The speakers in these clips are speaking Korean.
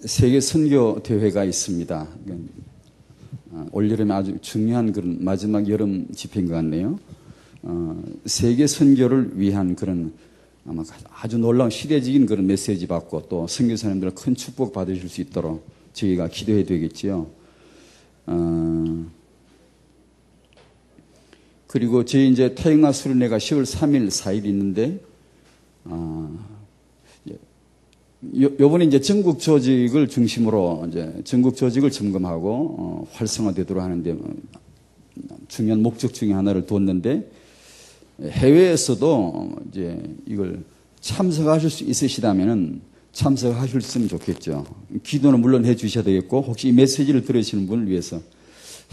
세계 선교 대회가 있습니다. 올여름에 아주 중요한 그런 마지막 여름 집회인 것 같네요. 세계 선교를 위한 그런 아마 아주 놀라운 시대적인 그런 메시지 받고 또 선교사님들 큰 축복 받으실 수 있도록 저희가 기도해야 되겠지요. 그리고 저희 이제 태영아 수련회가 10월 3일, 4일 있는데, 요번에 이제 전국 조직을 중심으로 이제 전국 조직을 점검하고, 활성화되도록 하는데, 중요한 목적 중에 하나를 뒀는데, 해외에서도 이제 이걸 참석하실 수 있으시다면은 참석하셨으면 좋겠죠. 기도는 물론 해 주셔야 되겠고, 혹시 이 메시지를 들으시는 분을 위해서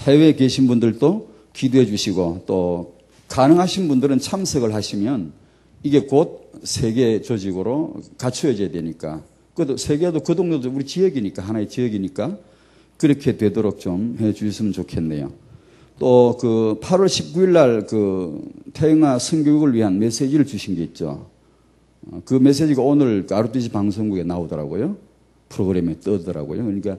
해외에 계신 분들도 기도해 주시고, 또 가능하신 분들은 참석을 하시면 이게 곧 세계 조직으로 갖추어져야 되니까, 세계도 그 동네도 우리 지역이니까, 하나의 지역이니까 그렇게 되도록 좀 해 주셨으면 좋겠네요. 또 그 8월 19일 날 그 태영아 선교육을 위한 메시지를 주신 게 있죠. 그 메시지가 오늘 RTC 방송국에 나오더라고요. 프로그램에 뜨더라고요. 그러니까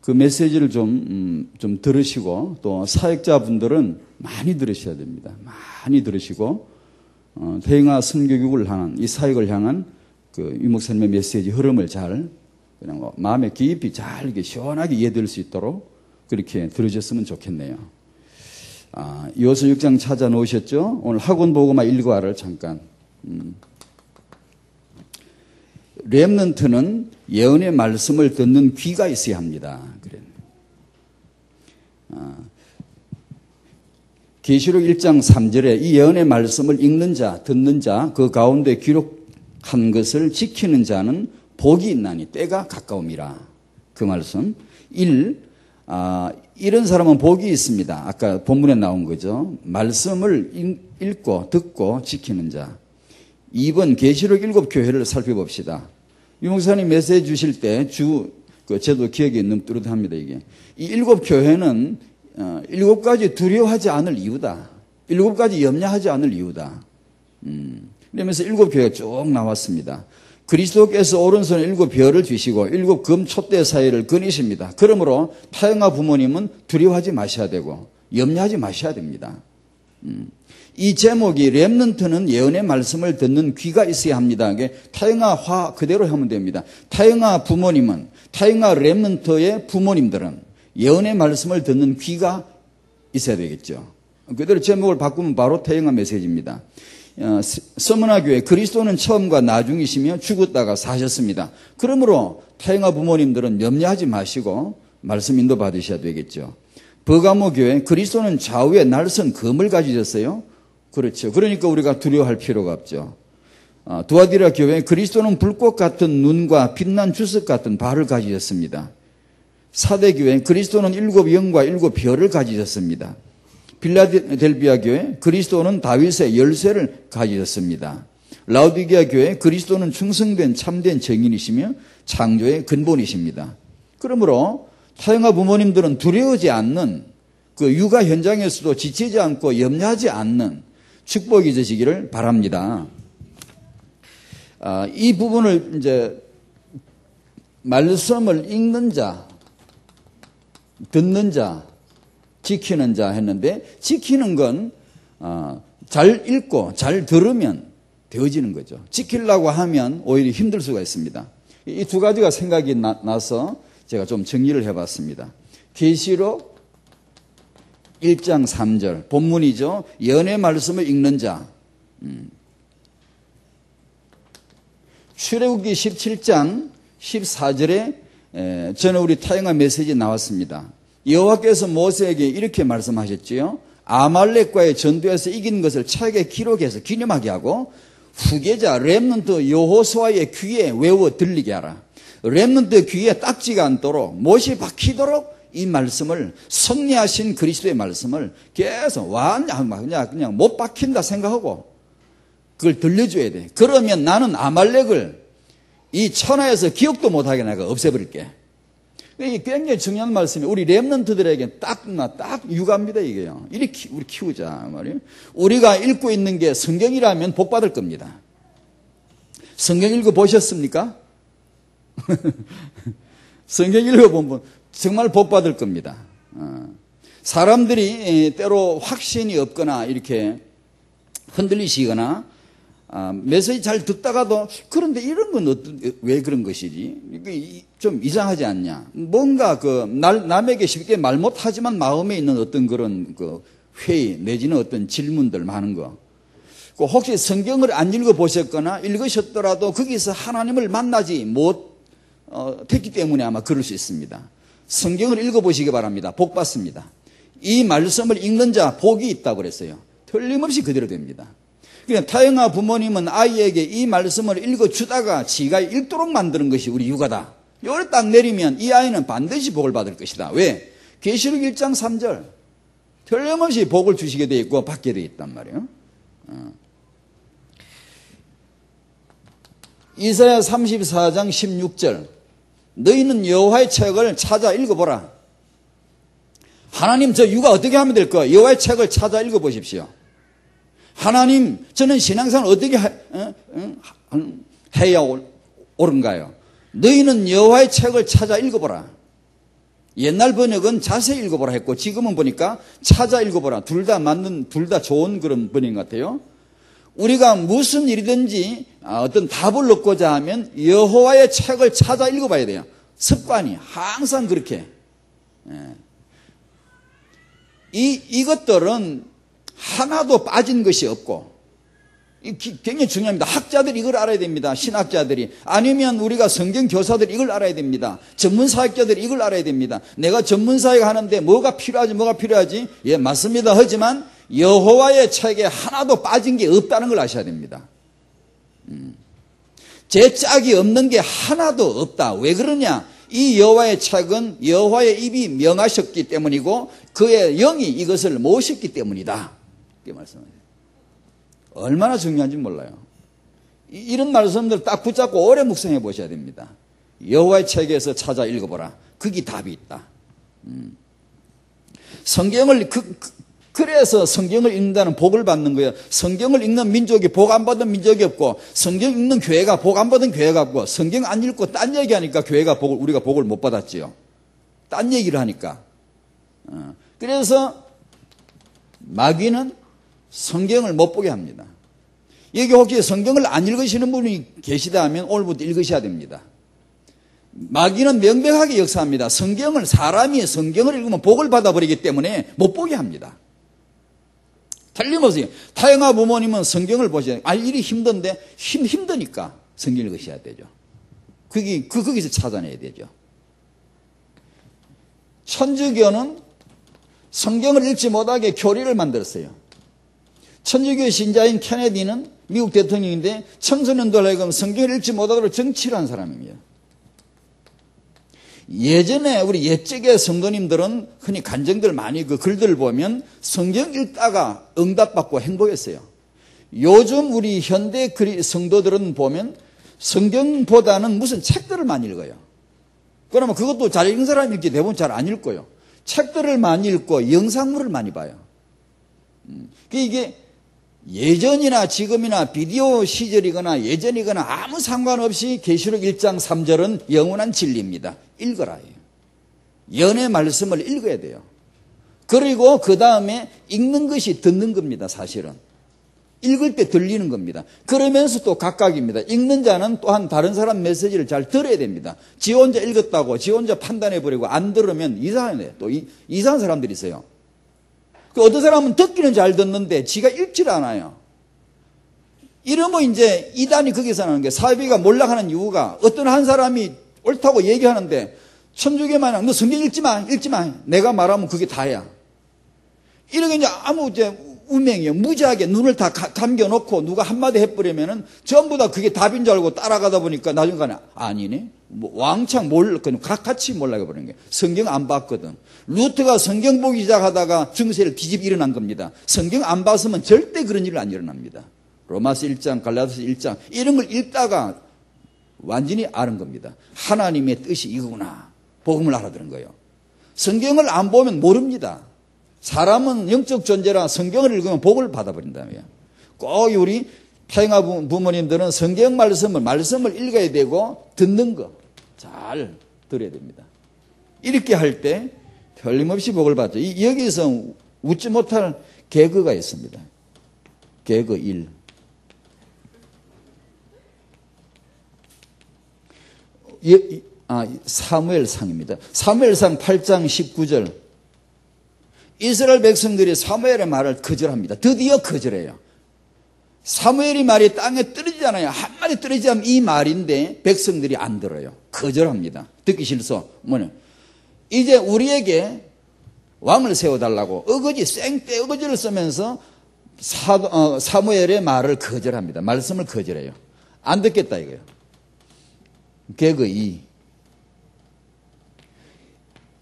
그 메시지를 좀 들으시고, 또 사역자분들은 많이 들으셔야 됩니다. 많이 들으시고, 태영아 선교육을 향한, 이 사역을 향한 그 유 목사님의 메시지 흐름을 잘, 그냥 마음에 깊이 잘 이렇게 시원하게 이해될 수 있도록 그렇게 들으셨으면 좋겠네요. 요소 6장 찾아 놓으셨죠? 오늘 학원 보고마 1과를 잠깐. 렘넌트는 예언의 말씀을 듣는 귀가 있어야 합니다. 그래. 계시록 1장 3절에 이 예언의 말씀을 읽는 자, 듣는 자, 그 가운데 기록한 것을 지키는 자는 복이 있나니 때가 가까움이라. 그 말씀. 이런 사람은 복이 있습니다. 아까 본문에 나온 거죠. 말씀을 읽고 듣고 지키는 자. 2번 계시록 7교회를 살펴봅시다. 유 목사님 메시지 주실 때 저도 기억에 뚜렷합니다, 이게. 이 7교회는 7가지 두려워하지 않을 이유다. 7가지 염려하지 않을 이유다. 그러면서 7교회가 쭉 나왔습니다. 그리스도께서 오른손에 7별을 주시고 7금 촛대 사이를 거니십니다. 그러므로 태영아 부모님은 두려워하지 마셔야 되고 염려하지 마셔야 됩니다. 이 제목이 렘넌트는 예언의 말씀을 듣는 귀가 있어야 합니다. 태영아 화 그대로 하면 됩니다. 태영아 부모님은, 태영아 렘넌트의 부모님들은 예언의 말씀을 듣는 귀가 있어야 되겠죠. 그대로 제목을 바꾸면 바로 태영아 메시지입니다. 서문화 교회 그리스도는 처음과 나중이시며 죽었다가 사셨습니다. 그러므로 태영아 부모님들은 염려하지 마시고 말씀 인도 받으셔야 되겠죠. 버가모 교회 그리스도는 좌우에 날선 검을 가지셨어요. 그렇죠. 그러니까 우리가 두려워할 필요가 없죠. 두아디라 교회 그리스도는 불꽃 같은 눈과 빛난 주석 같은 발을 가지셨습니다. 사대 교회 그리스도는 7 영과 7 별을 가지셨습니다. 필라델비아 교회 그리스도는 다윗의 열쇠를 가지셨습니다. 라우디게아 교회 그리스도는 충성된 참된 증인이시며 창조의 근본이십니다. 그러므로 태영아 부모님들은 두려워하지 않는, 그 육아 현장에서도 지치지 않고 염려하지 않는 축복이 되시기를 바랍니다. 이 부분을 이제 말씀을 읽는 자, 듣는 자, 지키는 자 했는데, 지키는 건 잘 읽고 잘 들으면 되어지는 거죠. 지키려고 하면 오히려 힘들 수가 있습니다. 이 두 가지가 생각이 나서 제가 좀 정리를 해봤습니다. 계시록 1장 3절 본문이죠. 예언의 말씀을 읽는 자. 출애굽기 17장 14절에 저는 우리 태영아 메시지 나왔습니다. 여호와께서 모세에게 이렇게 말씀하셨지요. 아말렉과의 전투에서 이긴 것을 책에 기록해서 기념하게 하고 후계자 렘넌트 여호수아의 귀에 외워 들리게 하라. 렘넌트 귀에 딱지가 않도록 못이 박히도록 이 말씀을, 섭리하신 그리스도의 말씀을 계속 그냥 못 박힌다 생각하고 그걸 들려줘야 돼. 그러면 나는 아말렉을 이 천하에서 기억도 못하게 내가 없애버릴게. 이게 굉장히 중요한 말씀이에요. 우리 렘넌트들에게 딱 유감입니다, 이게요. 이렇게 우리 키우자, 말이에요. 우리가 읽고 있는 게 성경이라면 복 받을 겁니다. 성경 읽어 보셨습니까? 성경 읽어보면 정말 복 받을 겁니다. 사람들이 때로 확신이 없거나 이렇게 흔들리시거나 메시지 잘 듣다가도 그런데 이런 건 왜 그런 것이지? 좀 이상하지 않냐? 뭔가 남에게 쉽게 말 못하지만 마음에 있는 어떤 그런 회의 내지는 어떤 질문들 많은 거. 혹시 성경을 안 읽어보셨거나 읽으셨더라도 거기서 하나님을 만나지 못했기 때문에 아마 그럴 수 있습니다. 성경을 읽어보시기 바랍니다. 복 받습니다. 이 말씀을 읽는 자 복이 있다고 그랬어요. 틀림없이 그대로 됩니다. 그러니까 타영아 부모님은 아이에게 이 말씀을 읽어주다가 지가 읽도록 만드는 것이 우리 육아다. 이걸 딱 내리면 이 아이는 반드시 복을 받을 것이다. 왜? 계시록 1장 3절 틀림없이 복을 주시게 되어 있고 받게 되어 있단 말이에요. 이사야 34장 16절 너희는 여호와의 책을 찾아 읽어보라. 하나님 저 육아 어떻게 하면 될까? 여호와의 책을 찾아 읽어보십시오. 하나님 저는 신앙생활 어떻게 해야 옳은가요? 너희는 여호와의 책을 찾아 읽어보라. 옛날 번역은 자세히 읽어보라 했고 지금은 보니까 찾아 읽어보라. 둘 다 좋은 그런 번역 같아요. 우리가 무슨 일이든지 어떤 답을 얻고자 하면 여호와의 책을 찾아 읽어봐야 돼요. 습관이 항상 그렇게. 이것들은 하나도 빠진 것이 없고 굉장히 중요합니다. 학자들이 이걸 알아야 됩니다. 신학자들이. 아니면 우리가 성경 교사들이 이걸 알아야 됩니다. 전문사역자들이 이걸 알아야 됩니다. 내가 전문사역 하는데 뭐가 필요하지? 예, 맞습니다. 하지만 여호와의 책에 하나도 빠진 게 없다는 걸 아셔야 됩니다. 제 짝이 없는 게 하나도 없다. 왜 그러냐? 이 여호와의 책은 여호와의 입이 명하셨기 때문이고 그의 영이 이것을 모으셨기 때문이다. 이렇게 말씀하세요. 얼마나 중요한지 몰라요. 이런 말씀들 딱 붙잡고 오래 묵상해 보셔야 됩니다. 여호와의 책에서 찾아 읽어보라. 거기 답이 있다. 성경을 그래서 성경을 읽는다는 복을 받는 거예요. 성경을 읽는 민족이 복 안 받은 민족이 없고 성경 읽는 교회가 복 안 받은 교회가 없고 성경 안 읽고 딴 얘기하니까 우리가 복을 못 받았지요. 딴 얘기를 하니까. 그래서 마귀는 성경을 못 보게 합니다. 여기 혹시 성경을 안 읽으시는 분이 계시다 하면 오늘부터 읽으셔야 됩니다. 마귀는 명백하게 역사합니다. 사람이 성경을 읽으면 복을 받아버리기 때문에 못 보게 합니다. 틀림없이 타영아 부모님은 성경을 보셔야 돼요. 일이 힘든데 힘드니까 성경을 읽으셔야 되죠. 거기서 찾아내야 되죠. 천주교는 성경을 읽지 못하게 교리를 만들었어요. 천주교 신자인 케네디는 미국 대통령인데 청소년들에게 성경을 읽지 못하도록 정치를 한 사람입니다. 예전에 우리 옛적의 성도님들은 흔히 간증들 많이 글들을 보면 성경 읽다가 응답받고 행복했어요. 요즘 우리 현대 성도들은 보면 성경보다는 무슨 책들을 많이 읽어요. 그러면 그것도 잘 읽는 사람이 읽지 대부분 잘 안 읽고요. 책들을 많이 읽고 영상물을 많이 봐요. 이게 예전이나 지금이나 비디오 시절이거나 예전이거나 아무 상관없이 계시록 1장 3절은 영원한 진리입니다. 읽어라. 연의 말씀을 읽어야 돼요. 그리고 그 다음에 읽는 것이 듣는 겁니다. 사실은. 읽을 때 들리는 겁니다. 그러면서 또 각각입니다. 읽는 자는 또한 다른 사람 메시지를 잘 들어야 됩니다. 지 혼자 읽었다고 지 혼자 판단해버리고 안 들으면 이상해. 또 이상한 사람들이 있어요. 어떤 사람은 듣기는 잘 듣는데 지가 읽질 않아요. 이러면 이제 이단이 거기서 나는 게 사회비가 몰락하는 이유가 어떤 한 사람이 옳다고 얘기하는데 천주교 마냥 너 성경 읽지 마. 내가 말하면 그게 다야. 이렇게 이제 운명이에요. 무지하게 눈을 다 감겨놓고 누가 한마디 해버리면은 전부 다 그게 답인 줄 알고 따라가다 보니까 나중에 아니네? 왕창 같이 몰락해버리는 거예요. 성경 안 봤거든. 루트가 성경 보기 시작하다가 중세를 뒤집어 일어난 겁니다. 성경 안 봤으면 절대 그런 일은 안 일어납니다. 로마서 1장, 갈라디아서 1장 이런 걸 읽다가 완전히 아는 겁니다. 하나님의 뜻이 이거구나. 복음을 알아들은 거예요. 성경을 안 보면 모릅니다. 사람은 영적 존재라 성경을 읽으면 복을 받아버린다며요. 꼭 우리 타영아 부모님들은 성경 말씀을 읽어야 되고 듣는 거. 잘 들어야 됩니다. 이렇게 할 때 틀림없이 복을 받죠. 여기서 웃지 못할 개그가 있습니다. 개그 1. 사무엘상입니다. 사무엘상 8장 19절. 이스라엘 백성들이 사무엘의 말을 거절합니다. 드디어 거절해요. 사무엘이 말이 땅에 떨어지잖아요. 한마디 떨어지지 않으면 이 말인데 백성들이 안 들어요. 거절합니다. 듣기 싫소. 뭐냐? 이제 우리에게 왕을 세워달라고 생떼 어거지를 쓰면서 사무엘의 말을 거절합니다. 말씀을 거절해요. 안 듣겠다 이거예요. 개그 2.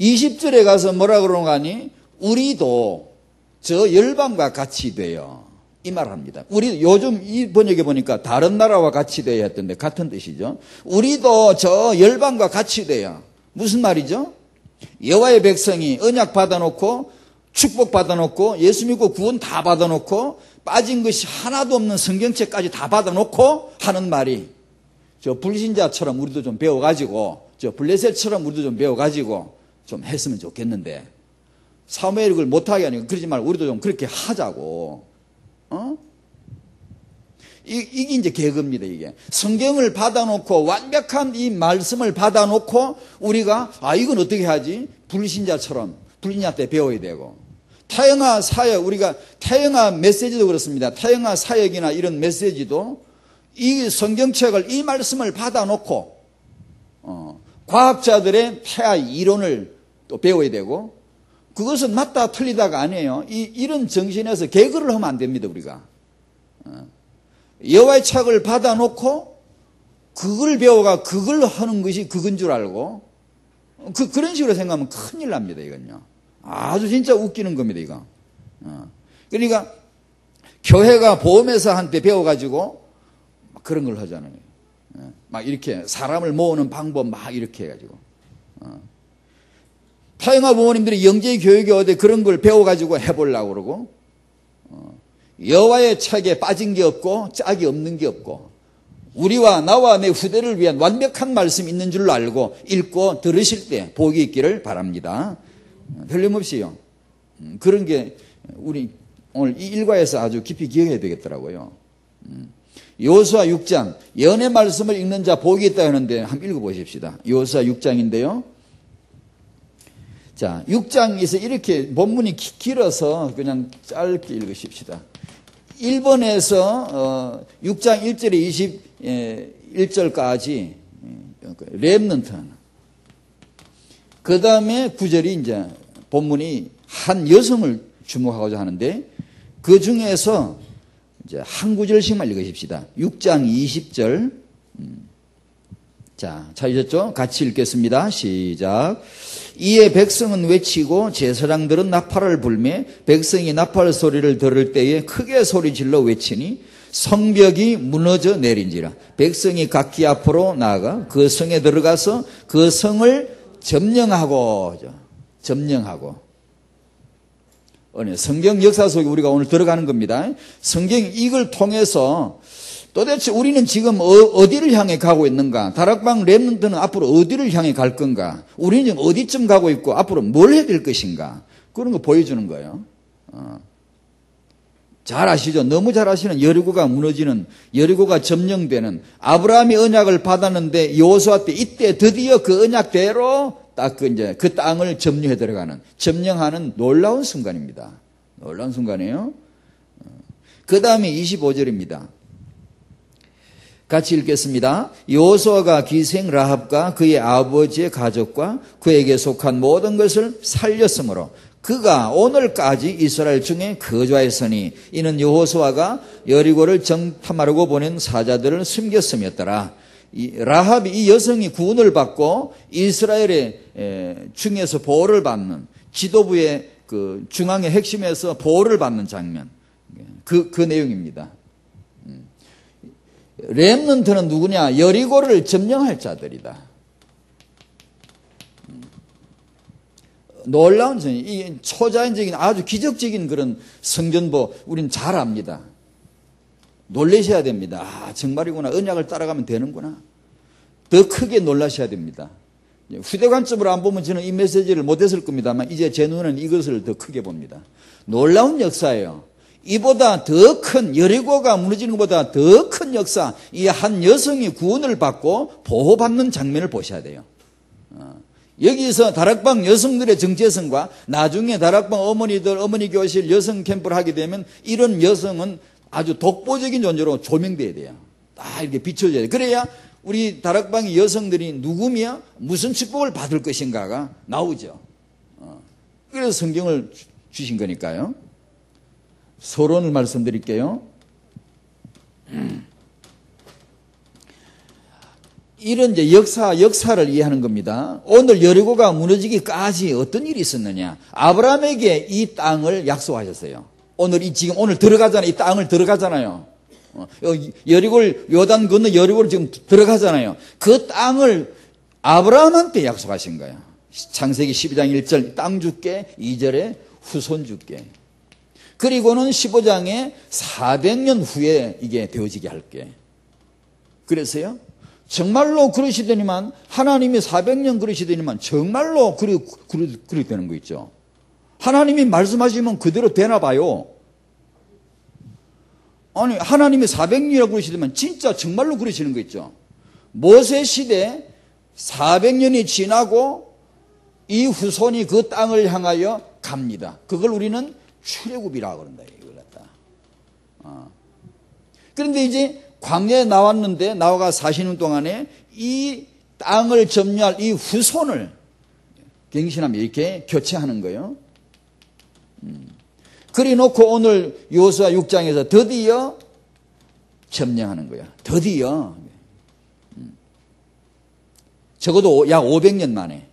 20절에 가서 뭐라 그러는 거 아니? 우리도 저 열방과 같이 돼요. 이 말 합니다. 우리 요즘 이 번역에 보니까 다른 나라와 같이 돼야 했던데 같은 뜻이죠. 우리도 저 열방과 같이 돼요. 무슨 말이죠? 여호와의 백성이 언약 받아놓고 축복 받아놓고 예수 믿고 구원 다 받아놓고 빠진 것이 하나도 없는 성경책까지 다 받아놓고 하는 말이 저 불신자처럼 우리도 좀 배워가지고 저 블레셋처럼 우리도 좀 배워가지고 좀 했으면 좋겠는데 사무엘이 그걸 못하게 하니까 그러지 말고 우리도 좀 그렇게 하자고. 이게 이제 개그입니다, 이게. 성경을 받아놓고, 완벽한 이 말씀을 받아놓고, 우리가, 이건 어떻게 하지? 불신자처럼, 불신자 때 배워야 되고. 태영아 사역, 우리가 태영아 메시지도 그렇습니다. 태영아 사역이나 이런 메시지도 이 성경책을, 이 말씀을 받아놓고, 과학자들의 폐하 이론을 또 배워야 되고, 그것은 맞다 틀리다가 아니에요. 이런 정신에서 개그를 하면 안 됩니다, 우리가. 여호와의 책을 받아놓고 그걸 배워가 그걸 하는 것이 그건 줄 알고 그런 식으로 생각하면 큰일 납니다, 이건요. 아주 진짜 웃기는 겁니다, 이거. 그러니까 교회가 보험회사한테 배워가지고 막 그런 걸 하잖아요. 막 이렇게 사람을 모으는 방법 막 이렇게 해가지고. 태영아 부모님들이 영재 교육에 어디 그런 걸 배워가지고 해보려고 그러고, 여호와의 책에 빠진 게 없고 짝이 없는 게 없고, 우리와 나와 내 후대를 위한 완벽한 말씀이 있는 줄로 알고 읽고 들으실 때 복이 있기를 바랍니다. 틀림없이요. 그런 게 우리 오늘 이 일과에서 아주 깊이 기억해야 되겠더라고요. 여호수아 6장 연의 말씀을 읽는 자 복이 있다 하는데 한번 읽어보십시다. 여호수아 6장인데요. 자, 6장에서 이렇게 본문이 길어서 그냥 짧게 읽으십시다. 1번에서 6장 1절에 21절까지 렘넌트. 그 다음에 9절이 이제 본문이 한 여성을 주목하고자 하는데 그 중에서 이제 한 구절씩만 읽으십시다. 6장 20절. 자, 찾으셨죠? 같이 읽겠습니다. 시작. 이에 백성은 외치고 제사장들은 나팔을 불매 백성이 나팔 소리를 들을 때에 크게 소리질러 외치니 성벽이 무너져 내린지라. 백성이 각기 앞으로 나아가 그 성에 들어가서 그 성을 점령하고. 성경 역사 속에 우리가 오늘 들어가는 겁니다. 성경 이걸 통해서 도대체 우리는 지금 어디를 향해 가고 있는가? 다락방 렘넌트는 앞으로 어디를 향해 갈 건가? 우리는 지금 어디쯤 가고 있고 앞으로 뭘 해야 될 것인가? 그런 거 보여주는 거예요. 잘 아시죠? 너무 잘 아시는 여리고가 무너지는, 여리고가 점령되는, 아브라함이 언약을 받았는데 여호수아 때 이때 드디어 그 언약대로 딱 그 땅을 점령해 들어가는, 점령하는 놀라운 순간입니다. 놀라운 순간이에요. 그 다음에 25절입니다. 같이 읽겠습니다. 여호수아가 기생 라합과 그의 아버지의 가족과 그에게 속한 모든 것을 살렸으므로 그가 오늘까지 이스라엘 중에 거주하였으니 이는 여호수아가 여리고를 정탐하려고 보낸 사자들을 숨겼음이었더라. 라합이 이 여성이 구원을 받고 이스라엘의 중에서 보호를 받는 지도부의 그 중앙의 핵심에서 보호를 받는 장면, 그 내용입니다. 렘넌트는 누구냐? 여리고를 점령할 자들이다. 놀라운 이 초자연적인 아주 기적적인 그런 성전보 우린 잘 압니다. 놀라셔야 됩니다. 정말이구나. 언약을 따라가면 되는구나. 더 크게 놀라셔야 됩니다. 후대 관점으로 안 보면 저는 이 메시지를 못했을 겁니다만 이제 제 눈에는 이것을 더 크게 봅니다. 놀라운 역사예요. 이보다 더 큰, 여리고가 무너지는 것보다 더 큰 역사, 이 한 여성이 구원을 받고 보호받는 장면을 보셔야 돼요. 여기서 다락방 여성들의 정체성과 나중에 다락방 어머니들, 어머니 교실 여성 캠프를 하게 되면 이런 여성은 아주 독보적인 존재로 조명돼야 돼요. 다 이렇게 비춰져야 돼요. 그래야 우리 다락방의 여성들이 누구며 무슨 축복을 받을 것인가가 나오죠. 그래서 성경을 주신 거니까요. 서론을 말씀드릴게요. 이런 이제 역사를 이해하는 겁니다. 오늘 여리고가 무너지기까지 어떤 일이 있었느냐? 아브라함에게 이 땅을 약속하셨어요. 오늘 들어가잖아요. 이 땅을 들어가잖아요. 여리고를 요단 건너 여리고를 지금 들어가잖아요. 그 땅을 아브라함한테 약속하신 거예요. 창세기 12장 1절 땅 줄게, 2절에 후손 줄게. 그리고는 15장에 400년 후에 이게 되어지게 할게. 그래서요. 정말로 그러시더니만 하나님이 400년 그러시더니만 정말로 그렇게 되는 거 있죠. 하나님이 말씀하시면 그대로 되나 봐요. 아니 하나님이 400년이라고 그러시더니만 진짜 정말로 그러시는 거 있죠. 모세 시대 400년이 지나고 이 후손이 그 땅을 향하여 갑니다. 그걸 우리는 출애굽이라고 그런다. 이걸 갖다. 그런데 이제 광야에 나와가 사시는 동안에 이 땅을 점유할 이 후손을 갱신하며 이렇게 교체하는 거예요. 그리 놓고 오늘 여호수아 6장에서 드디어 점령하는 거야. 드디어. 적어도 약 500년 만에.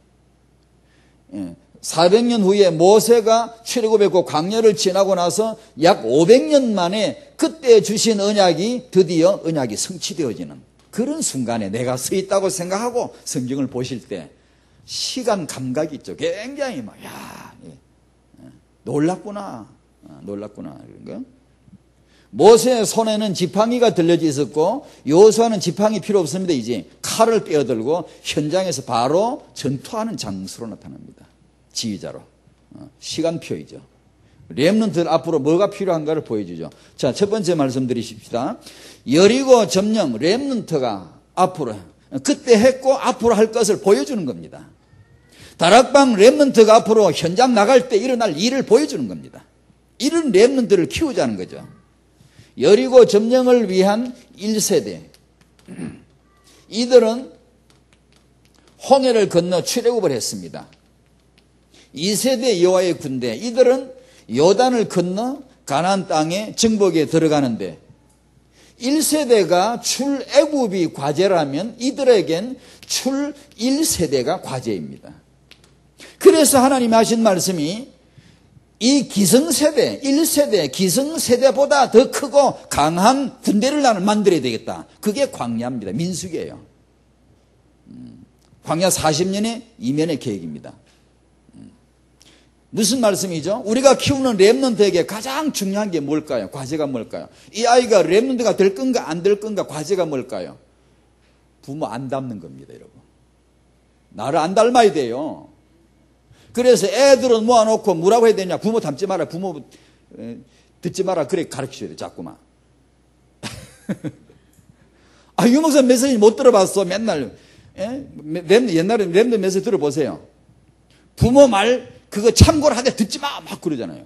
400년 후에 모세가 출애굽했고 광야를 지나고 나서 약 500년 만에 그때 주신 언약이 드디어 언약이 성취되어지는 그런 순간에 내가 서 있다고 생각하고 성경을 보실 때 시간 감각이 있죠. 굉장히 놀랍구나. 놀랍구나. 그런 거. 모세의 손에는 지팡이가 들려져 있었고 여호수아는 지팡이 필요 없습니다. 이제 칼을 빼어들고 현장에서 바로 전투하는 장수로 나타납니다. 지휘자로. 시간표이죠. 렘넌트 앞으로 뭐가 필요한가를 보여주죠. 자, 첫 번째 말씀드리십시다. 여리고 점령 렘넌트가 앞으로 그때 했고 앞으로 할 것을 보여주는 겁니다. 다락방 렘넌트가 앞으로 현장 나갈 때 일어날 일을 보여주는 겁니다. 이런 렘넌트를 키우자는 거죠. 여리고 점령을 위한 1세대. 이들은 홍해를 건너 출애굽을 했습니다. 2세대 여호와의 군대. 이들은 요단을 건너 가나안 땅에 정복에 들어가는데 1세대가 출애굽이 과제라면 이들에겐 출 1세대가 과제입니다. 그래서 하나님이 하신 말씀이 이 기성세대, 1세대, 기성세대보다 더 크고 강한 군대를 나는 만들어야 되겠다. 그게 광야입니다. 민수기예요. 광야 40년의 이면의 계획입니다. 무슨 말씀이죠? 우리가 키우는 렘넌트에게 가장 중요한 게 뭘까요? 과제가 뭘까요? 이 아이가 렘넌트가 될 건가 안 될 건가 과제가 뭘까요? 부모 안 닮는 겁니다, 여러분. 나를 안 닮아야 돼요. 그래서 애들은 모아놓고 뭐라고 해야 되냐? 부모 닮지 마라. 부모 듣지 마라. 그래 가르쳐줘야 돼, 자꾸만. 유목사 메시지 못 들어봤어. 맨날. 옛날에 렘넌트 메시지 들어보세요. 부모 말 그거 참고를 하되 듣지 마. 막 그러잖아요.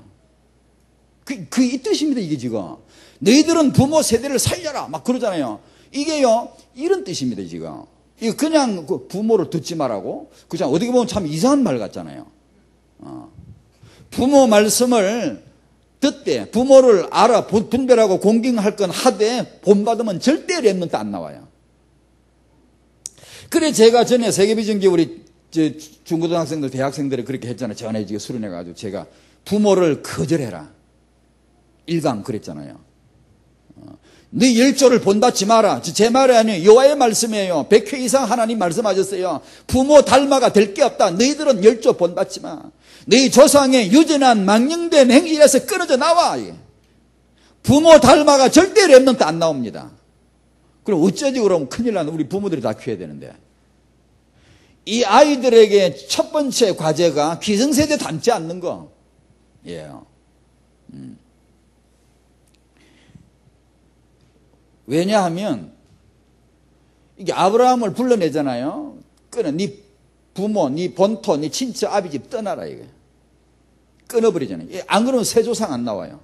이 뜻입니다, 이게 지금. 너희들은 부모 세대를 살려라. 막 그러잖아요. 이게요, 이런 뜻입니다, 지금. 이거 그냥 부모를 듣지 말라고. 그냥 어떻게 보면 참 이상한 말 같잖아요. 부모 말씀을 듣되 부모를 알아 분별하고 공경할 건 하되 본받으면 절대 렘넌트 안 나와요. 그래 제가 전에 세계비전기 우리 중고등학생들 대학생들이 그렇게 했잖아요. 전에 수련해가지고 제가 부모를 거절해라 1강 그랬잖아요. 네 열조를 본받지 마라. 제 말이 아니에요. 여호와의 말씀이에요. 100회 이상 하나님 말씀하셨어요. 부모 닮아가 될 게 없다. 너희들은 열조 본받지 마. 너희 조상의 유전한 망령된 행실에서 끊어져 나와. 부모 닮아가 절대 렘넌트 안 나옵니다. 그럼 어쩌지 그러면 큰일 나는 우리 부모들이 다 키워야 되는데. 이 아이들에게 첫 번째 과제가 기성세대 닮지 않는 거. 예요. 왜냐하면 이게 아브라함을 불러내잖아요. 끊어. 네 부모, 네 본토, 네 친척, 아비집 떠나라 이게. 끊어버리잖아요. 안 그러면 새 조상 안 나와요.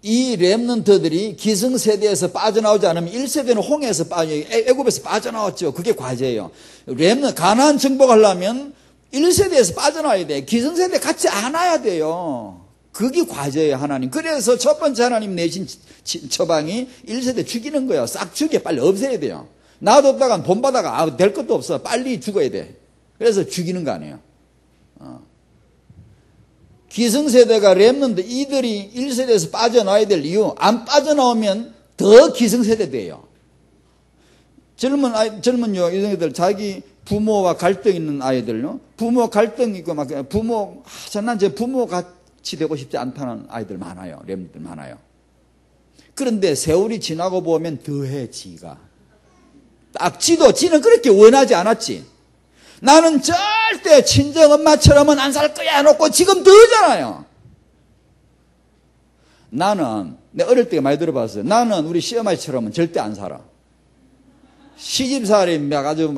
이 렘넌트들이 기성세대에서 빠져나오지 않으면 1세대는 홍해에서 애굽에서 빠져나왔죠. 그게 과제예요. 렘넌트 가나안 정복하려면 1세대에서 빠져나와야 돼. 기성세대 같이 안아야 돼요. 그게 과제예요, 하나님. 그래서 첫 번째 하나님 내신 처방이 1세대 죽이는 거예요. 싹 죽여 빨리 없애야 돼요. 놔뒀다간 본받아가 될 것도 없어. 빨리 죽어야 돼. 그래서 죽이는 거 아니에요. 기성세대가 렘넌트 이들이 1세대에서 빠져나와야 될 이유, 안 빠져나오면 더 기성세대 돼요. 젊은 여성들 자기 부모와 갈등 있는 아이들요. 부모 갈등 있고 막 부모 난 제 부모 같이 되고 싶지 않다는 아이들 많아요. 렘넌트들 많아요. 그런데 세월이 지나고 보면 더해 지가. 딱 지는 그렇게 원하지 않았지. 나는 절대 친정엄마처럼은 안 살 거야 해놓고 지금 더잖아요. 나는 내 어릴 때 많이 들어봤어요. 나는 우리 시어머니처럼은 절대 안 살아. 시집살이 아주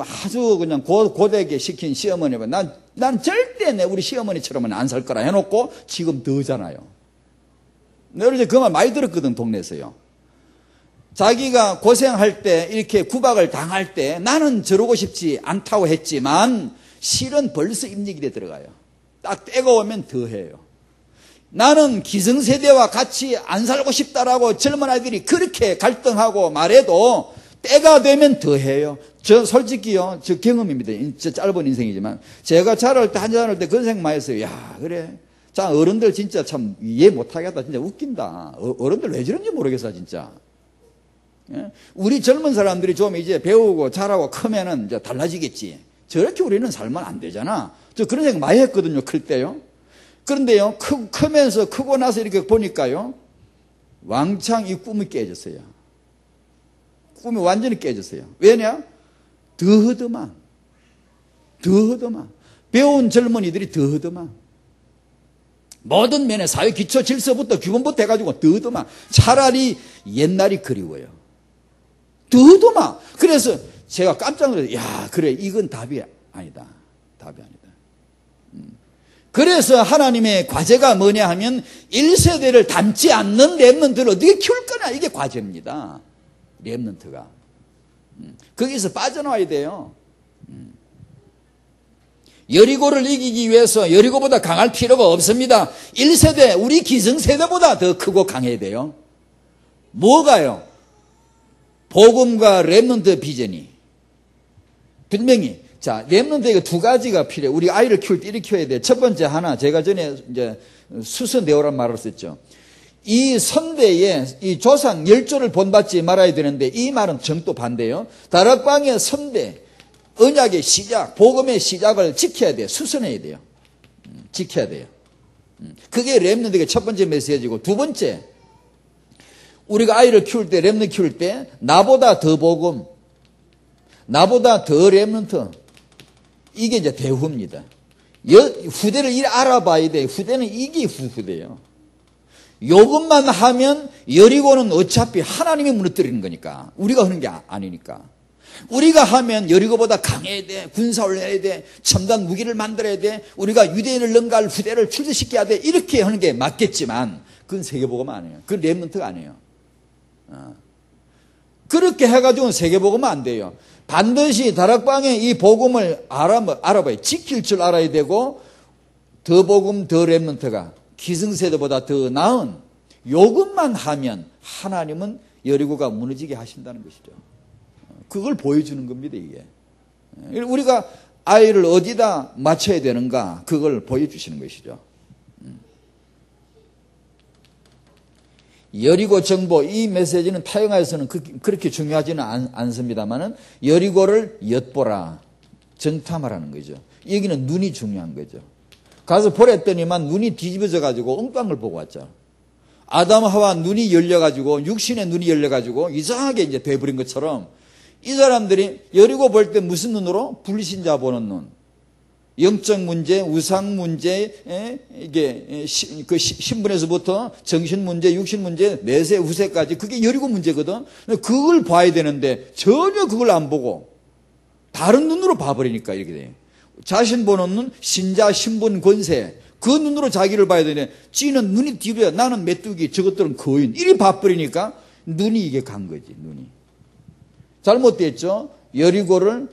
그냥 고되게 시킨 시어머니가 난 절대 우리 시어머니처럼은 안 살 거라 해놓고 지금 더잖아요. 내 어릴 때 그 말 많이 들었거든, 동네에서요. 자기가 고생할 때 이렇게 구박을 당할 때 나는 저러고 싶지 않다고 했지만 실은 벌써 입력이 돼 들어가요. 딱 때가 오면 더해요. 나는 기성세대와 같이 안 살고 싶다라고 젊은 아이들이 그렇게 갈등하고 말해도 때가 되면 더해요. 저 솔직히요, 저 경험입니다. 저 짧은 인생이지만 제가 자랄 때 한잔 할 때 그런 생각 많이 했어요. 야, 그래. 자, 어른들 진짜 참 이해 못하겠다. 진짜 웃긴다. 어른들 왜 저런지 모르겠어, 진짜. 우리 젊은 사람들이 좀 이제 배우고 자라고 크면은 이제 달라지겠지. 저렇게 우리는 살면 안 되잖아. 저 그런 생각 많이 했거든요, 클 때요. 그런데요, 크면서 크고 나서 이렇게 보니까요, 왕창 이 꿈이 깨졌어요. 꿈이 완전히 깨졌어요. 왜냐? 더 허드만. 배운 젊은이들이 더 허드만. 모든 면에 사회 기초 질서부터 기본부터 해가지고 더 허드만. 차라리 옛날이 그리워요. 더더마. 그래서 제가 깜짝 놀랐어요. 야, 그래, 이건 답이 아니다. 그래서 하나님의 과제가 뭐냐 하면 1세대를 닮지 않는 렘넌트를 어떻게 키울 거냐, 이게 과제입니다. 렘넌트가. 거기서 빠져나와야 돼요. 여리고를 이기기 위해서 여리고보다 강할 필요가 없습니다. 1세대, 우리 기성세대보다 더 크고 강해야 돼요. 뭐가요? 복음과 렘넌트 비전이 분명히. 자, 렘넌트에게 두 가지가 필요해요. 우리 아이를 키울 때 이렇게 키워야 돼. 첫 번째 하나, 제가 전에 이제 수선대오란 말을 썼죠. 이 선대에 이 조상 열조를 본받지 말아야 되는데 이 말은 정도 반대요. 다락방의 선대, 언약의 시작, 복음의 시작을 지켜야 돼요. 수선해야 돼요. 지켜야 돼요. 그게 렘넌트에게 첫 번째 메시지고, 두 번째, 우리가 아이를 키울 때, 렘넌트 키울 때, 나보다 더 복음, 나보다 더 렘넌트, 이게 이제 대후입니다. 후대를 이래 알아봐야 돼. 후대는 이게 후대예요. 요것만 하면 여리고는 어차피 하나님이 무너뜨리는 거니까. 우리가 하는 게 아니니까. 우리가 하면 여리고보다 강해야 돼. 군사 올려야 돼. 첨단 무기를 만들어야 돼. 우리가 유대인을 능가할 후대를 출세시켜야 돼. 이렇게 하는 게 맞겠지만 그건 세계복음 아니에요. 그건 렘넌트가 아니에요. 그렇게 해가지고는 세계복음은 안 돼요. 반드시 다락방에 이 복음을 알아봐요. 지킬 줄 알아야 되고, 더 복음, 더 렘넌트가 기성세대보다 더 나은 요것만 하면 하나님은 여리고가 무너지게 하신다는 것이죠. 그걸 보여주는 겁니다, 이게. 우리가 아이를 어디다 맞춰야 되는가, 그걸 보여주시는 것이죠. 여리고 정보, 이 메시지는 타영하에서는 그렇게 중요하지는 않습니다만은 여리고를 엿보라, 정탐하라는 거죠. 여기는 눈이 중요한 거죠. 가서 보랬더니만 눈이 뒤집어져 가지고 엉뚱한 걸 보고 왔죠. 아담 하와 눈이 열려가지고 육신의 눈이 열려가지고 이상하게 이제 돼버린 것처럼 이 사람들이 여리고 볼 때 무슨 눈으로? 불신자 보는 눈. 영적 문제, 우상 문제, 이게 그 신분에서부터 정신 문제, 육신 문제, 내세, 후세까지 그게 여리고 문제거든. 그걸 봐야 되는데 전혀 그걸 안 보고 다른 눈으로 봐버리니까 이렇게 돼요. 자신 보는 눈, 신자, 신분, 권세. 그 눈으로 자기를 봐야 되는데 쥐는 눈이 뒤로야. 나는 메뚜기, 저것들은 거인. 이리 봐버리니까 눈이 이게 간 거지, 눈이. 잘못됐죠? 여리고를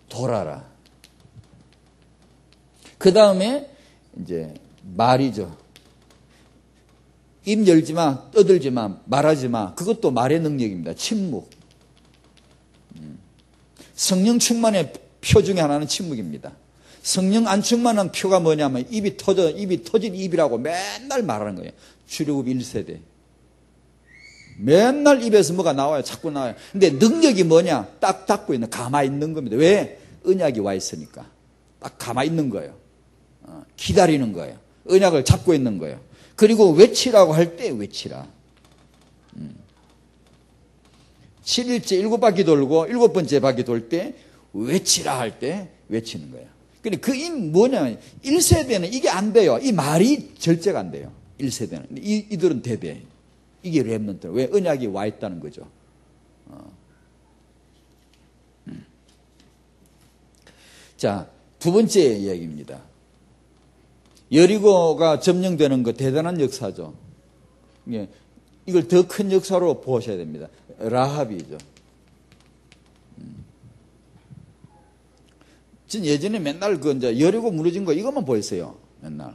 돌아라. 그 다음에 이제 말이죠. 입 열지 마, 떠들지 마, 말하지 마. 그것도 말의 능력입니다. 침묵. 성령 충만의 표 중에 하나는 침묵입니다. 성령 안 충만한 표가 뭐냐면 입이 터진 입이라고 맨날 말하는 거예요. 출애굽 1세대. 맨날 입에서 뭐가 나와요. 자꾸 나와요. 근데 능력이 뭐냐? 딱 닫고 있는, 가만히 있는 겁니다. 왜? 언약이 와 있으니까. 딱 가만히 있는 거예요. 기다리는 거예요. 언약을 잡고 있는 거예요. 그리고 외치라고 할 때 외치라. 7일째 7바퀴 돌고 7번째 바퀴 돌 때 외치라 할 때 외치는 거예요. 근데 그 입 뭐냐면 1세대는 이게 안 돼요. 이 말이 절제가 안 돼요. 1세대는. 이들은 대대. 이게 렘넌트. 왜? 언약이 와 있다는 거죠. 자, 두 번째 이야기입니다. 여리고가 점령되는 거 대단한 역사죠. 이걸 더 큰 역사로 보셔야 됩니다. 라합이죠. 전 예전에 맨날 그 이제 여리고 무너진 거 이것만 보였어요. 맨날.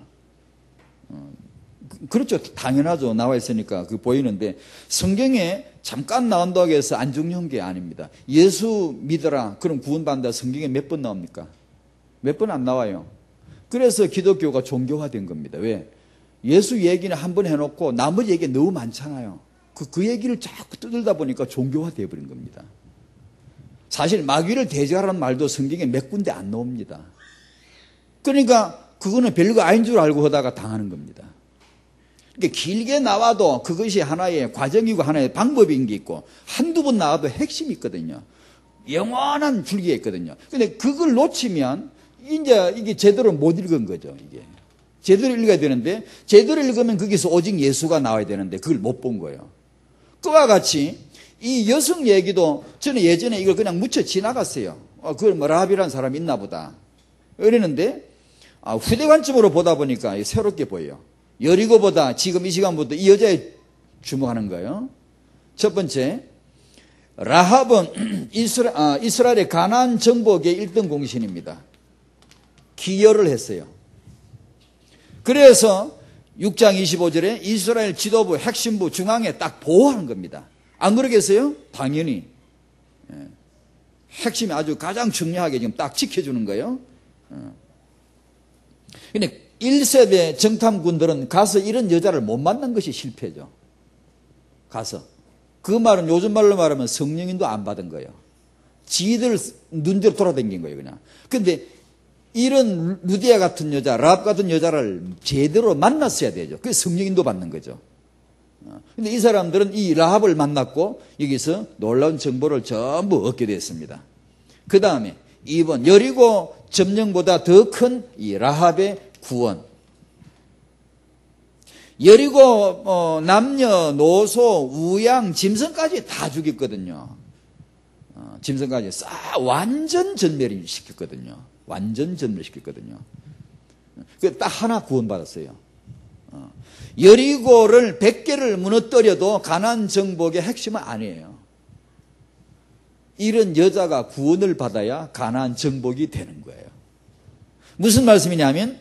그렇죠. 당연하죠. 나와 있으니까 그 보이는데 성경에 잠깐 나온다고 해서 안 중요한 게 아닙니다. 예수 믿어라. 그럼 구원받는다. 성경에 몇 번 나옵니까? 몇 번 안 나와요. 그래서 기독교가 종교화된 겁니다. 왜? 예수 얘기는 한 번 해놓고 나머지 얘기 너무 많잖아요. 그 얘기를 자꾸 뜯다 보니까 종교화되어 버린 겁니다. 사실 마귀를 대적하라는 말도 성경에 몇 군데 안 나옵니다. 그러니까 그거는 별거 아닌 줄 알고 하다가 당하는 겁니다. 그러니까 길게 나와도 그것이 하나의 과정이고 하나의 방법인 게 있고 한두 번 나와도 핵심이 있거든요. 영원한 줄기가 있거든요. 근데 그걸 놓치면 이제 이게 제대로 못 읽은 거죠. 이게 제대로 읽어야 되는데 제대로 읽으면 거기서 오직 예수가 나와야 되는데 그걸 못 본 거예요. 그와 같이 이 여성 얘기도 저는 예전에 이걸 그냥 묻혀 지나갔어요. 그걸 뭐 라합이라는 사람이 있나 보다. 이랬는데 후대 관점으로 보다 보니까 새롭게 보여요. 여리고보다 지금 이 시간부터 이 여자에 주목하는 거예요. 첫 번째, 라합은 이스라엘의 가나안 정복의 1등 공신입니다. 기여를 했어요. 그래서 6장 25절에 이스라엘 지도부, 핵심부, 중앙에 딱 보호하는 겁니다. 안 그러겠어요? 당연히. 핵심이 아주 가장 중요하게 지금 딱 지켜주는 거예요. 근데 1세대 정탐군들은 가서 이런 여자를 못 만난 것이 실패죠. 가서. 그 말은 요즘 말로 말하면 성령인도 안 받은 거예요. 지들 눈대로 돌아다닌 거예요, 그냥. 근데 이런 루디아 같은 여자, 라합 같은 여자를 제대로 만났어야 되죠. 그게 성령인도 받는 거죠. 근데 이 사람들은 이 라합을 만났고 여기서 놀라운 정보를 전부 얻게 됐습니다. 그 다음에 2번, 여리고 점령보다 더 큰 이 라합의 구원. 여리고 남녀, 노소, 우양, 짐승까지 다 죽였거든요. 짐승까지 완전 전멸시켰거든요. 완전 전멸시켰거든요. 딱 하나 구원받았어요. 여리고를 100개를 무너뜨려도 가나안 정복의 핵심은 아니에요. 이런 여자가 구원을 받아야 가나안 정복이 되는 거예요. 무슨 말씀이냐면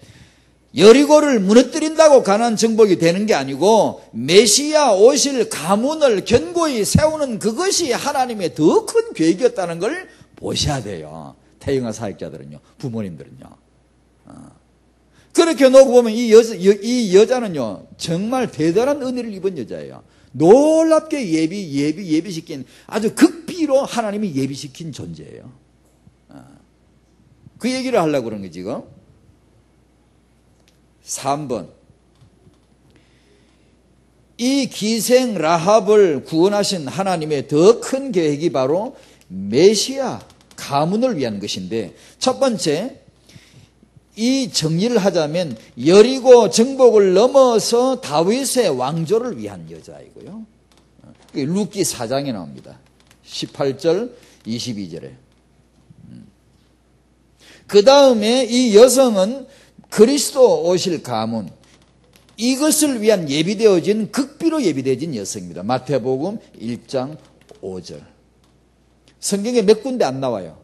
여리고를 무너뜨린다고 가나안 정복이 되는 게 아니고 메시아 오실 가문을 견고히 세우는 그것이 하나님의 더 큰 계획이었다는 걸 보셔야 돼요. 태영아 사역자들은요, 부모님들은요. 그렇게 놓고 보면 이 여자는요 정말 대단한 은혜를 입은 여자예요. 놀랍게 예비시킨 아주 극비로 하나님이 예비시킨 존재예요. 그 얘기를 하려고 그러는 거지 지금. 3번, 이 기생 라합을 구원하신 하나님의 더 큰 계획이 바로 메시아 가문을 위한 것인데, 첫 번째, 이 정리를 하자면 여리고 정복을 넘어서 다윗의 왕조를 위한 여자이고요. 룻기 4장에 나옵니다. 18절 22절에. 그 다음에 이 여성은 그리스도 오실 가문, 이것을 위한 예비되어진, 극비로 예비되어진 여성입니다. 마태복음 1장 5절. 성경에 몇 군데 안 나와요.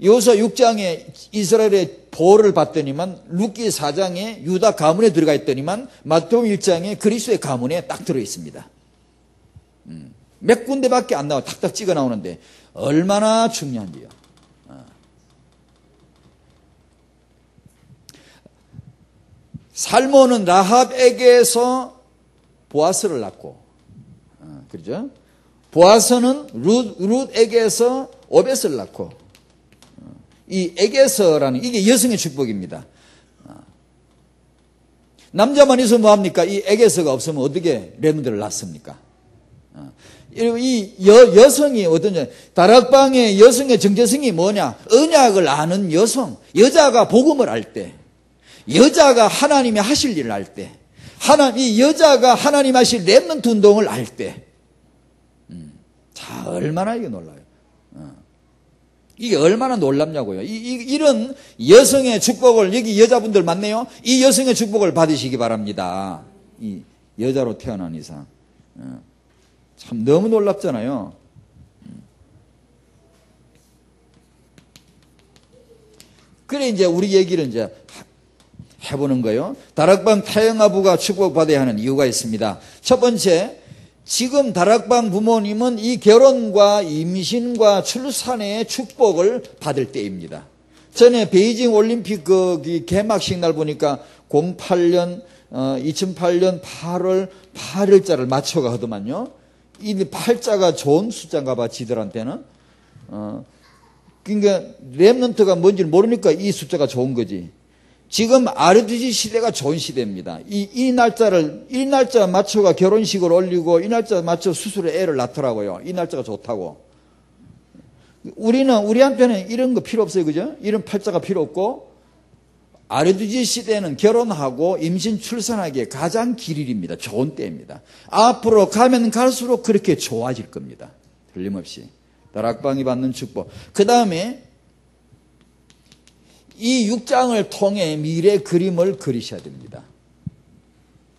여호수아 6장에 이스라엘의 보호를 받더니만, 룻기 4장에 유다 가문에 들어가 있더니만, 마태복음 1장에 그리스도의 가문에 딱 들어 있습니다. 몇 군데밖에 안 나와. 탁탁 찍어 나오는데 얼마나 중요한지요. 살몬은 라합에게서 보아스를 낳고, 그렇죠? 보아스는 룻에게서 오벳을 낳고, 이 에게서라는, 이게 여성의 축복입니다. 남자만 있으면 뭐합니까? 이 에게서가 없으면 어떻게 렘들을 낳습니까? 이 여성이 어떠냐? 다락방의 여성의 정체성이 뭐냐? 언약을 아는 여성. 여자가 복음을 알 때, 여자가 하나님이 하실 일을 알 때, 이 여자가 하나님 하실 렘넌트 운동을 알 때, 자, 얼마나 이게 놀라요. 이게 얼마나 놀랍냐고요. 이런 여성의 축복을, 여기 여자분들 많네요. 이 여성의 축복을 받으시기 바랍니다. 이 여자로 태어난 이상. 참 너무 놀랍잖아요. 그래 이제 우리 얘기를 이제 해보는 거예요. 다락방 타영아부가 축복받아야 하는 이유가 있습니다. 첫 번째, 지금 다락방 부모님은 이 결혼과 임신과 출산의 축복을 받을 때입니다. 전에 베이징 올림픽 그 개막식 날 보니까 2008년 8월 8일자를 맞춰가 하더만요. 이 8자가 좋은 숫자인가 봐, 지들한테는. 그러니까 렘넌트가 뭔지를 모르니까 이 숫자가 좋은 거지. 지금 RDG 시대가 좋은 시대입니다. 이 날짜 맞춰가 결혼식을 올리고, 이 날짜 맞춰 수술에 애를 낳더라고요. 이 날짜가 좋다고. 우리한테는 이런 거 필요 없어요. 그죠? 이런 팔자가 필요 없고, RDG 시대는 결혼하고 임신 출산하기에 가장 길일입니다. 좋은 때입니다. 앞으로 가면 갈수록 그렇게 좋아질 겁니다. 틀림없이. 다락방이 받는 축복. 그 다음에 이 6장을 통해 미래 그림을 그리셔야 됩니다.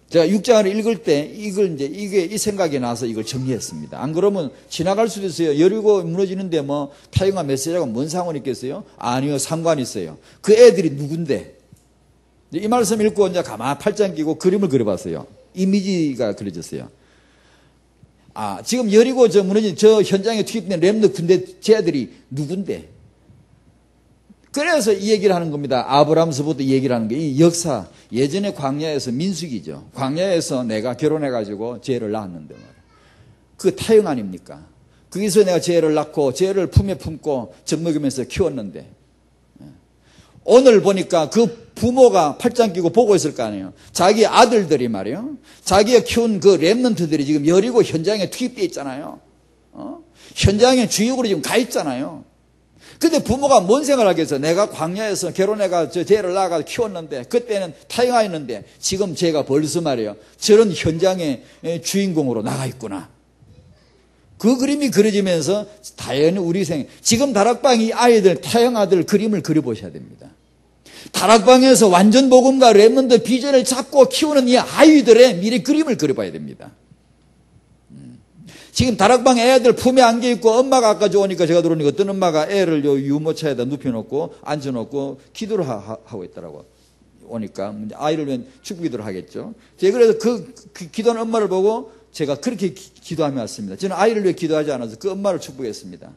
제가 6장을 읽을 때 이게 이 생각이 나서 이걸 정리했습니다. 안 그러면 지나갈 수도 있어요. 여리고 무너지는데 뭐 타영아 메시지하고 뭔 상관이 있겠어요? 아니요, 상관이 있어요. 그 애들이 누군데? 이 말씀 읽고 이제 가만 팔짱 끼고 그림을 그려봤어요. 이미지가 그려졌어요. 지금 여리고 무너진 저 현장에 투입된 렘너 군대 쟤들이 누군데? 그래서 이 얘기를 하는 겁니다. 아브라함서부터 이 얘기를 하는 게, 이 역사, 예전에 광야에서 민수기죠. 광야에서 내가 결혼해가지고 쟤를 낳았는데 말이에요. 그 타영 아닙니까? 거기서 내가 쟤를 낳고 쟤를 품에 품고 젖먹이면서 키웠는데, 오늘 보니까 그 부모가 팔짱 끼고 보고 있을 거 아니에요. 자기 아들들이 말이에요. 자기가 키운 그 렘넌트들이 지금 여리고 현장에 투입되어 있잖아요. 현장에 주역으로 지금 가 있잖아요. 근데 부모가 뭔 생각을 하겠어요? 내가 광야에서 결혼해가 쟤를 낳아가 키웠는데, 그때는 타영아였는데, 지금 쟤가 벌써 말이에요. 저런 현장의 주인공으로 나가 있구나. 그 그림이 그려지면서 당연히 우리 지금 다락방이 아이들, 타영아들 그림을 그려보셔야 됩니다. 다락방에서 완전 복음과 렘넌트 비전을 잡고 키우는 이 아이들의 미래 그림을 그려봐야 됩니다. 지금 다락방 애들 품에 안겨있고, 엄마가 아까 오니까 제가 들어오니까 어떤 엄마가 애를 유모차에다 눕혀놓고 앉혀놓고 기도를 하고 있더라고. 오니까 아이를 위한 축복 기도를 하겠죠. 제가 그래서 그 기도하는 엄마를 보고 제가 그렇게 기도하며 왔습니다. 저는 아이를 위해 기도하지 않아서 그 엄마를 축복했습니다.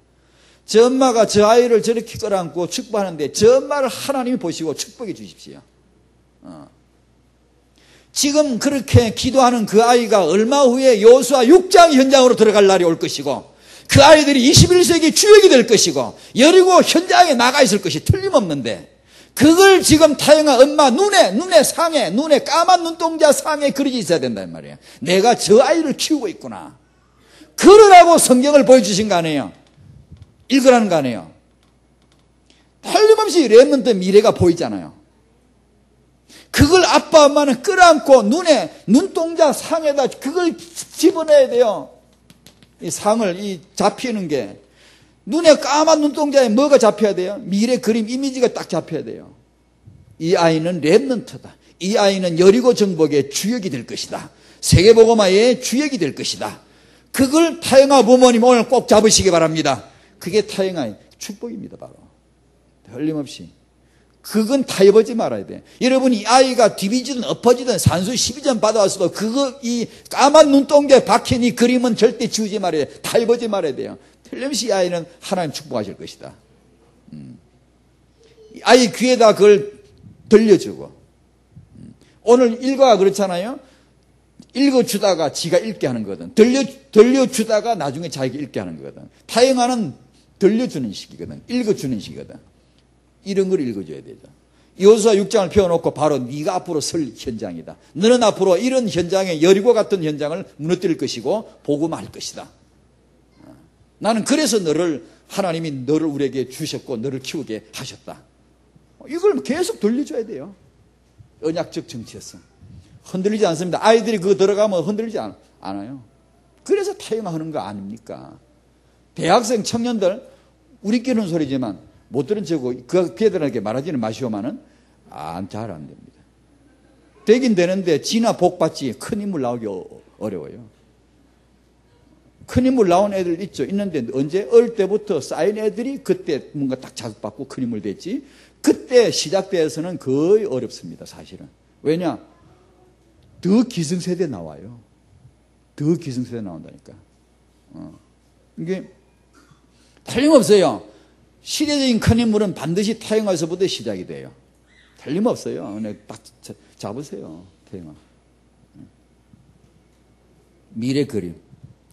저 엄마가 저 아이를 저렇게 끌어안고 축복하는데, 저 엄마를 하나님이 보시고 축복해 주십시오. 지금 그렇게 기도하는 그 아이가 얼마 후에 여호수아 6장 현장으로 들어갈 날이 올 것이고, 그 아이들이 21세기 주역이 될 것이고, 여리고 현장에 나가 있을 것이 틀림없는데, 그걸 지금 타영아 엄마 눈에 상에, 눈에 까만 눈동자 상에 그려져 있어야 된단 말이에요. 내가 저 아이를 키우고 있구나. 그러라고 성경을 보여주신 거 아니에요. 읽으라는 거 아니에요. 틀림없이 렘넌트 미래가 보이잖아요. 그걸 아빠 엄마는 끌어안고 눈동자 상에다 그걸 집어넣어야 돼요. 이 상을 잡히는 게 눈에 까만 눈동자에 뭐가 잡혀야 돼요? 미래 그림 이미지가 딱 잡혀야 돼요. 이 아이는 렘넌트다. 이 아이는 여리고 정복의 주역이 될 것이다. 세계복음화의 주역이 될 것이다. 그걸 타영아 부모님 오늘 꼭 잡으시기 바랍니다. 그게 타영아의 축복입니다. 바로 틀림없이. 그건 타협하지 말아야 돼. 여러분 이 아이가 뒤비지든 엎어지든 산수 12점 받아왔어도 이 까만 눈동자에 박힌 이 그림은 절대 지우지 말아야 돼. 타협하지 말아야 돼요. 틀림없이 이 아이는 하나님 축복하실 것이다. 이 아이 귀에다 그걸 들려주고. 오늘 읽어가 그렇잖아요. 읽어주다가 지가 읽게 하는 거거든. 들려주다가 나중에 자기가 읽게 하는 거거든. 타영아는 들려주는 식이거든. 읽어주는 식이거든. 이런 걸 읽어줘야 되죠. 여호수아 6장을 펴놓고 바로 네가 앞으로 설 현장이다. 너는 앞으로 이런 현장에 여리고 같은 현장을 무너뜨릴 것이고 복음할 것이다. 나는 그래서 하나님이 너를 우리에게 주셨고 너를 키우게 하셨다. 이걸 계속 들려줘야 돼요. 언약적 정체성. 흔들리지 않습니다. 아이들이 그거 들어가면 흔들리지 않아요. 그래서 타영하는 거 아닙니까? 대학생 청년들 우리끼리는 소리지만 못 들은 척고 그 애들에게 말하지는 마시오만은 잘 안 됩니다. 되긴 되는데 지나 복 받지 큰 인물 나오기 어려워요. 큰 인물 나온 애들 있죠. 있는데 언제 어릴 때부터 쌓인 애들이 그때 뭔가 딱 자극받고 큰 인물 됐지. 그때 시작돼서는 거의 어렵습니다. 사실은. 왜냐? 더 기성세대 나와요. 더 기성세대 나온다니까. 이게 틀림없어요. 시대적인 큰 인물은 반드시 타영아에서부터 시작이 돼요. 틀림없어요. 딱 잡으세요. 타영아. 미래 그림.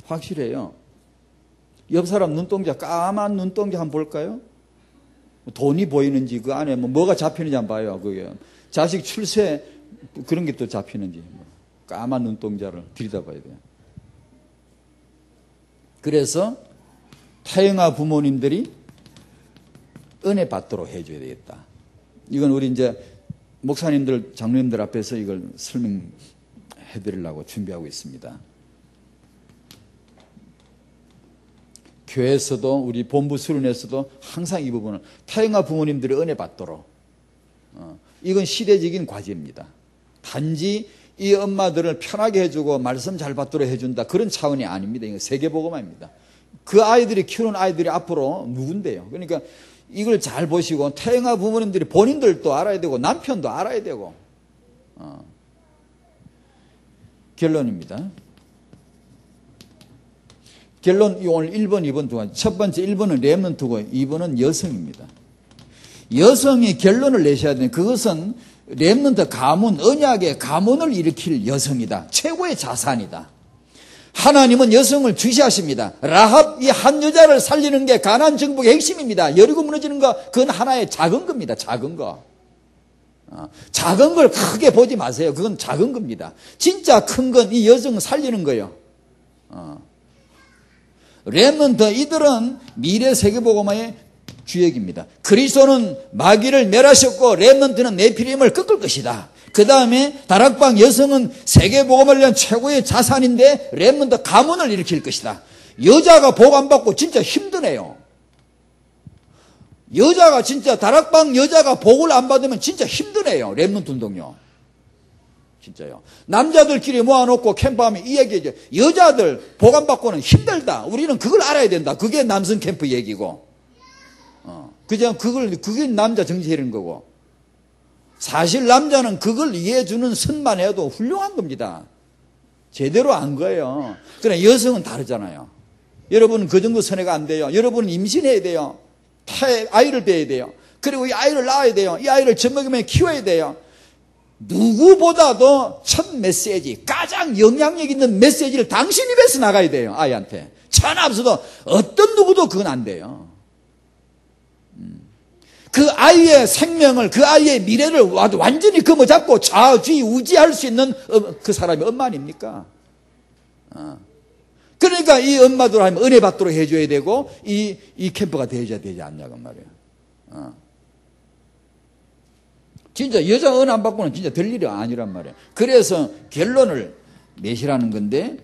확실해요. 옆 사람 눈동자, 까만 눈동자 한번 볼까요? 돈이 보이는지 그 안에 뭐가 잡히는지 한번 봐요. 그게 자식 출세 그런 게 또 잡히는지. 까만 눈동자를 들여다봐야 돼요. 그래서 타영아 부모님들이 은혜 받도록 해줘야 되겠다. 이건 우리 이제 목사님들, 장로님들 앞에서 이걸 설명해 드리려고 준비하고 있습니다. 교회에서도 우리 본부 수련회에서도 항상 이 부분을 타영아 부모님들이 은혜 받도록 이건 시대적인 과제입니다. 단지 이 엄마들을 편하게 해주고 말씀 잘 받도록 해준다 그런 차원이 아닙니다. 이건 세계복음화입니다. 그 아이들이 키우는 아이들이 앞으로 누군데요. 그러니까 이걸 잘 보시고 타영아 부모님들이 본인들도 알아야 되고 남편도 알아야 되고 결론입니다. 결론 오늘 1번, 2번 두 가지. 첫 번째 1번은 렘넌트고 2번은 여성입니다. 여성이 결론을 내셔야 되는 그것은 렘넌트 가문, 언약의 가문을 일으킬 여성이다. 최고의 자산이다. 하나님은 여성을 주시하십니다. 라합 이 한 여자를 살리는 게 가나안 정복의 핵심입니다. 여리고 무너지는 거 그건 하나의 작은 겁니다. 작은 거. 작은 걸 크게 보지 마세요. 그건 작은 겁니다. 진짜 큰 건 이 여성을 살리는 거예요. 렘넌트 이들은 미래 세계복음화의 주역입니다. 그리스도는 마귀를 멸하셨고 렘넌트는 네피림을 꺾을 것이다. 그 다음에 다락방 여성은 세계복음을 위한 최고의 자산인데 렘넌트 가문을 일으킬 것이다. 여자가 복 안 받고 진짜 힘드네요. 여자가 진짜 다락방 여자가 복을 안 받으면 진짜 힘드네요. 렘넌트 운동요. 진짜요. 남자들끼리 모아놓고 캠프하면 이 얘기죠. 여자들 복 안 받고는 힘들다. 우리는 그걸 알아야 된다. 그게 남성 캠프 얘기고. 그게 남자 정치하는 거고. 사실 남자는 그걸 이해해주는 선만 해도 훌륭한 겁니다. 제대로 안 거예요. 그러나 여성은 다르잖아요. 여러분은 그 정도 선회가 안 돼요. 여러분은 임신해야 돼요. 아이를 뵈야 돼요. 그리고 이 아이를 낳아야 돼요. 이 아이를 젖먹이며 키워야 돼요. 누구보다도 첫 메시지, 가장 영향력 있는 메시지를 당신 입에서 나가야 돼요. 아이한테. 천하 없어도 어떤 누구도 그건 안 돼요. 그 아이의 생명을, 그 아이의 미래를 완전히 금어잡고 좌지우지할 수 있는 그 사람이 엄마 아닙니까? 그러니까 이 엄마들 하면 은혜 받도록 해줘야 되고, 이 캠프가 되어야 되지 않냐고 말이에요. 진짜 여자 은혜 안 받고는 진짜 될 일이 아니란 말이에요. 그래서 결론을 내시라는 건데,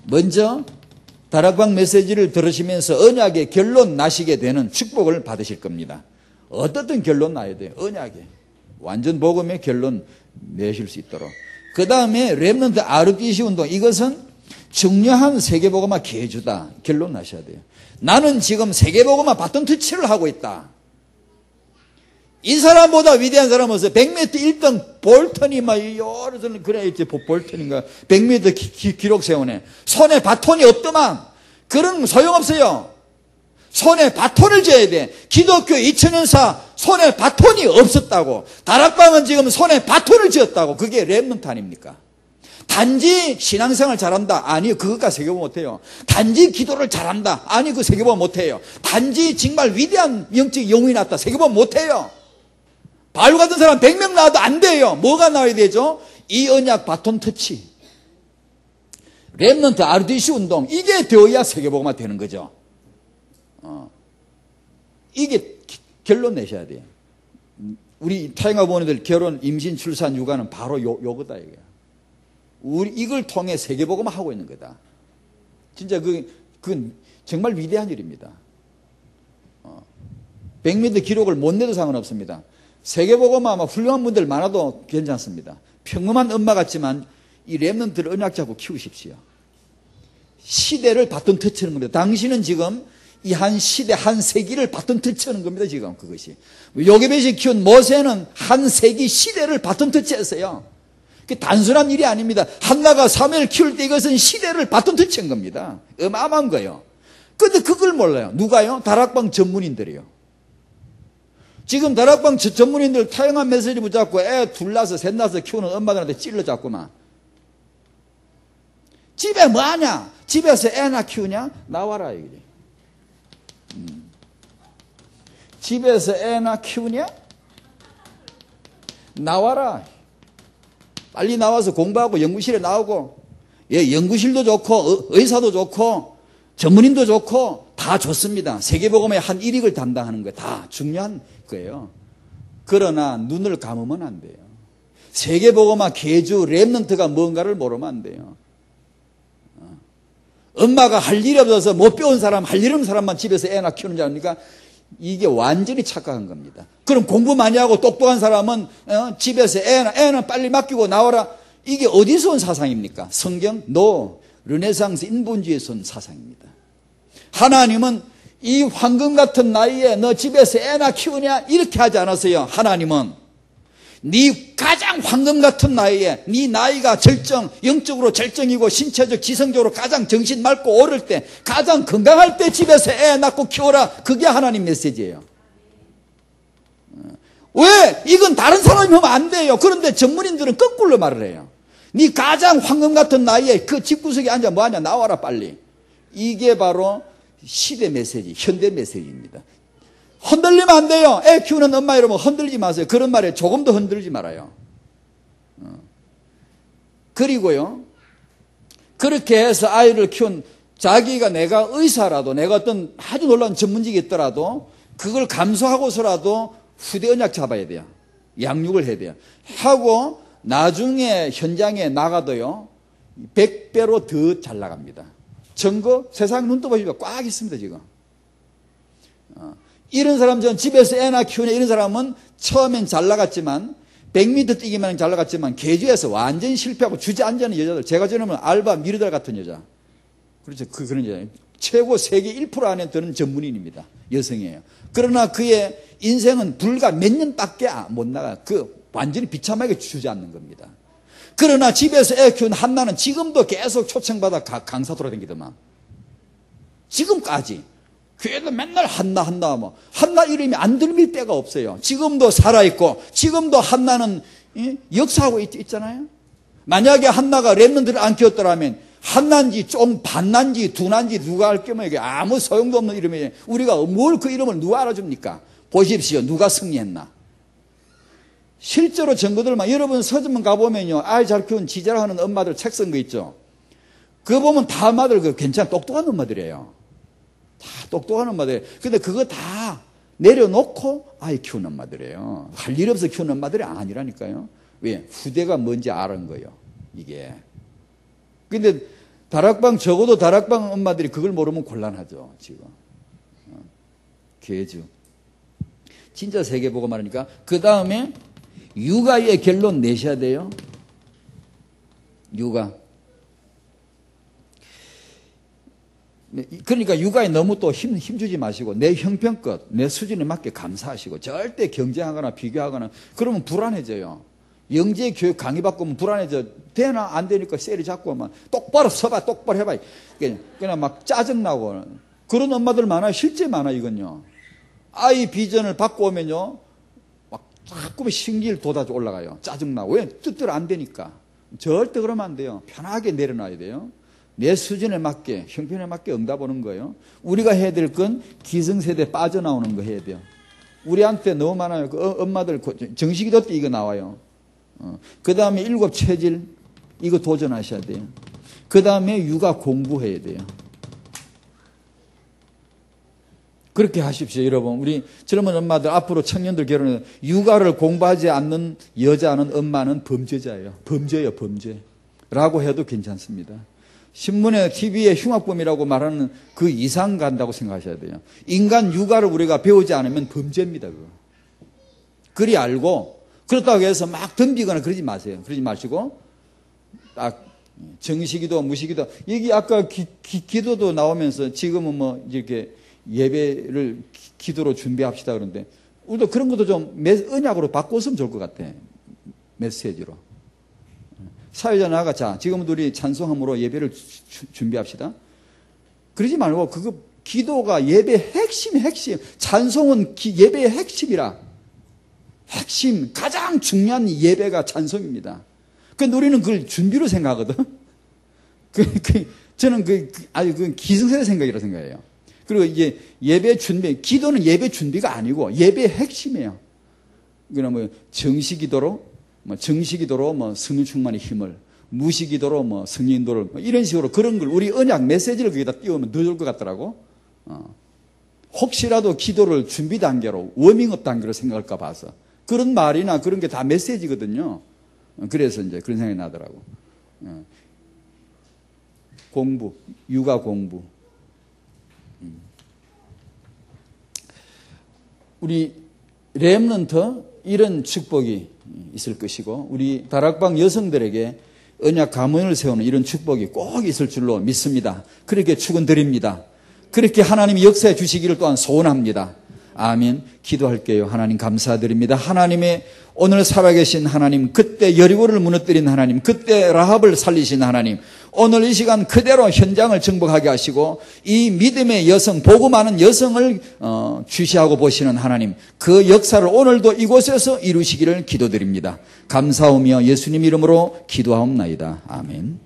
먼저 다락방 메시지를 들으시면서 언약의 결론 나시게 되는 축복을 받으실 겁니다. 어떻든 결론 나야 돼요. 언약에. 완전 복음의 결론 내실 수 있도록. 그 다음에 렘넌트 RUTC 운동. 이것은 중요한 세계복음화 계주다. 결론 나셔야 돼요. 나는 지금 세계복음화 바톤 터치를 하고 있다. 이 사람보다 위대한 사람은 없어요. 100m 1등 볼턴이 그래, 이제 볼턴인가. 100m 기록 세우네. 손에 바톤이 없더만. 그런 소용없어요. 손에 바톤을 쥐어야 돼. 기독교 2000년사 손에 바톤이 없었다고. 다락방은 지금 손에 바톤을 쥐었다고. 그게 렘넌트 아닙니까? 단지 신앙생활 잘한다. 아니요. 그것까지 세계보험 못해요. 단지 기도를 잘한다. 아니, 그 세계보험 못해요. 단지 정말 위대한 영적 영웅이 났다. 세계보험 못해요. 바울 같은 사람 100명 나와도 안 돼요. 뭐가 나와야 되죠? 이 언약 바톤 터치. 렘넌트 RUTC 운동. 이게 되어야 세계복음화 되는 거죠. 이게 결론 내셔야 돼요. 우리 타영아 부모님들 결혼, 임신, 출산, 육아는 바로 요거다 이게. 우리 이걸 통해 세계복음화 하고 있는 거다. 진짜 그건 정말 위대한 일입니다. 100m 기록을 못 내도 상관없습니다. 세계복음화 훌륭한 분들 많아도 괜찮습니다. 평범한 엄마 같지만 이 렘넌트를 언약 잡고 키우십시오. 시대를 바톤 터치하는 겁니다. 당신은 지금 이 한 시대, 한 세기를 바톤 터치하는 겁니다. 지금 그것이. 요게벳이 키운 모세는 한 세기 시대를 바톤 터치했어요. 그 단순한 일이 아닙니다. 한나가 사무엘 키울 때 이것은 시대를 바톤 터치한 겁니다. 어마어마한 거예요. 그런데 그걸 몰라요. 누가요? 다락방 전문인들이요. 지금 다락방 전문인들 타영한 메시지 붙잡고 애 둘 낳아서 셋 낳아서 키우는 엄마들한테 찔러잡고만. 집에 뭐하냐? 집에서 애나 키우냐? 나와라 이거지. 집에서 애나 키우냐? 나와라. 빨리 나와서 공부하고 연구실에 나오고. 예, 연구실도 좋고 의사도 좋고 전문인도 좋고 다 좋습니다. 세계복음의 한 일익을 담당하는 거 다 중요한 거예요. 그러나 눈을 감으면 안 돼요. 세계복음화 계주 렘넌트가 뭔가를 모르면 안 돼요. 엄마가 할 일이 없어서 못 배운 사람, 할 일 없는 사람만 집에서 애나 키우는 줄 아닙니까? 이게 완전히 착각한 겁니다. 그럼 공부 많이 하고 똑똑한 사람은 집에서 애는 빨리 맡기고 나와라. 이게 어디서 온 사상입니까? 성경? 르네상스 인본주의에서 온 사상입니다. 하나님은 이 황금 같은 나이에 너 집에서 애나 키우냐? 이렇게 하지 않았어요. 하나님은 네 가장 황금 같은 나이에 네 나이가 영적으로 절정이고 신체적 지성적으로 가장 정신 맑고 오를 때 가장 건강할 때 집에서 애 낳고 키워라. 그게 하나님 메시지예요. 왜? 이건 다른 사람이 하면 안 돼요. 그런데 전문인들은 거꾸로 말을 해요. 네 가장 황금 같은 나이에 그 집구석에 앉아 뭐하냐? 나와라 빨리. 이게 바로 시대 메시지, 현대 메시지입니다. 흔들리면 안 돼요. 애 키우는 엄마 여러분 흔들지 마세요. 그런 말에 조금도 흔들지 말아요. 그리고요. 그렇게 해서 아이를 키운 자기가 내가 의사라도 내가 어떤 아주 놀라운 전문직이 있더라도 그걸 감수하고서라도 후대 언약 잡아야 돼요. 양육을 해야 돼요. 하고 나중에 현장에 나가도요. 100배로 더 잘 나갑니다. 증거 세상 눈 떠보시면 꽉 있습니다 지금. 이런 사람 전 집에서 애나 키우는 이런 사람은 처음엔 잘 나갔지만 100m 뛰기만 잘 나갔지만 계주에서 완전히 실패하고 주저앉는 여자들 제가 전에는 알바 미르달 같은 여자 그렇죠 그런 여자 최고 세계 1% 안에 드는 전문인입니다. 여성이에요. 그러나 그의 인생은 불과 몇 년밖에 못 나가 완전히 비참하게 주저앉는 겁니다. 그러나 집에서 애 키운 한나는 지금도 계속 초청받아 강사 돌아다니더만 지금까지 교회도 맨날 한나 한나 이름이 안 들릴 때가 없어요. 지금도 살아있고 지금도 한나는 역사하고 있잖아요. 만약에 한나가 렘넌트를 안 키웠더라면 한나인지 좀 반난지 두난지 누가 알 겸 이게 아무 소용도 없는 이름이에요. 우리가 뭘 그 이름을 누가 알아줍니까? 보십시오. 누가 승리했나. 실제로 증거들만 여러분 서점만 가보면요. 아이 잘 키운 지자랑하는 엄마들 책 쓴 거 있죠. 그거 보면 다 엄마들 괜찮아 똑똑한 엄마들이에요. 다 똑똑한 엄마들. 근데 그거 다 내려놓고 아이 키우는 엄마들이에요. 할 일 없어 키우는 엄마들이 아니라니까요. 왜? 후대가 뭔지 아는 거예요. 이게. 근데 다락방 적어도 다락방 엄마들이 그걸 모르면 곤란하죠. 지금. 계주. 진짜 세계보고 말하니까 그 다음에 육아의 결론 내셔야 돼요. 육아. 그러니까 육아에 너무 또 힘주지 마시고 내 형편껏 내 수준에 맞게 감사하시고 절대 경쟁하거나 비교하거나 그러면 불안해져요. 영재 교육 강의받고 오면 불안해져. 되나 안 되니까 셀이 잡고 막 똑바로 서봐 똑바로 해봐. 그냥 막 짜증나고 그런 엄마들 많아요. 실제 많아요. 이건요. 아이 비전을 받고 오면요. 막 자꾸 신기를 돋아 올라가요. 짜증나고. 왜? 뜻대로 안 되니까. 절대 그러면 안 돼요. 편하게 내려놔야 돼요. 내 수준에 맞게 형편에 맞게 응답하는 거예요. 우리가 해야 될 건 기성세대 빠져나오는 거 해야 돼요. 우리한테 너무 많아요. 그 엄마들 정식기도 때 이거 나와요. 그 다음에 7 체질 이거 도전하셔야 돼요. 그 다음에 육아 공부해야 돼요. 그렇게 하십시오. 여러분 우리 젊은 엄마들 앞으로 청년들 결혼해서 육아를 공부하지 않는 여자는 엄마는 범죄자예요. 범죄예요. 범죄라고 해도 괜찮습니다. 신문에 TV에 흉악범이라고 말하는 그 이상 간다고 생각하셔야 돼요. 인간 육아를 우리가 배우지 않으면 범죄입니다. 그거. 그리 알고 그렇다고 해서 막 덤비거나 그러지 마세요. 그러지 마시고 딱 정시기도 무시기도 여기 아까 기도도 나오면서 지금은 뭐 이렇게 예배를 기도로 준비합시다 그러는데 우리도 그런 것도 좀 언약으로 바꿨으면 좋을 것 같아. 메시지로. 사회자 나가 자 지금은 우리 찬송함으로 예배를 준비합시다. 그러지 말고 그거 기도가 예배의 핵심 찬송은 예배의 핵심이라. 핵심 가장 중요한 예배가 찬송입니다. 근데 우리는 그걸 준비로 생각하거든. 저는 아주 기성세대 생각이라 생각해요. 그리고 이제 예배 준비, 기도는 예배 준비가 아니고 예배의 핵심이에요. 그러나 뭐 정시기도로 성령 충만의 힘을, 무시기도로 성령인도를 이런 식으로 그런 걸 우리 언약 메시지를 거기다 띄우면 더 좋을 것 같더라고. 혹시라도 기도를 준비 단계로 워밍업 단계로 생각할까 봐서 그런 말이나 그런 게 다 메시지거든요. 그래서 이제 그런 생각이 나더라고. 공부, 육아 공부. 우리 렘넌트 이런 축복이 있을 것이고 우리 다락방 여성들에게 언약 가문을 세우는 이런 축복이 꼭 있을 줄로 믿습니다. 그렇게 축원드립니다. 그렇게 하나님이 역사해 주시기를 또한 소원합니다. 아멘. 기도할게요. 하나님 감사드립니다. 하나님의 오늘 살아계신 하나님, 그때 여리고를 무너뜨린 하나님, 그때 라합을 살리신 하나님, 오늘 이 시간 그대로 현장을 정복하게 하시고 이 믿음의 여성, 복음 많은 여성을 주시하고 보시는 하나님, 그 역사를 오늘도 이곳에서 이루시기를 기도드립니다. 감사하며 예수님 이름으로 기도하옵나이다. 아멘.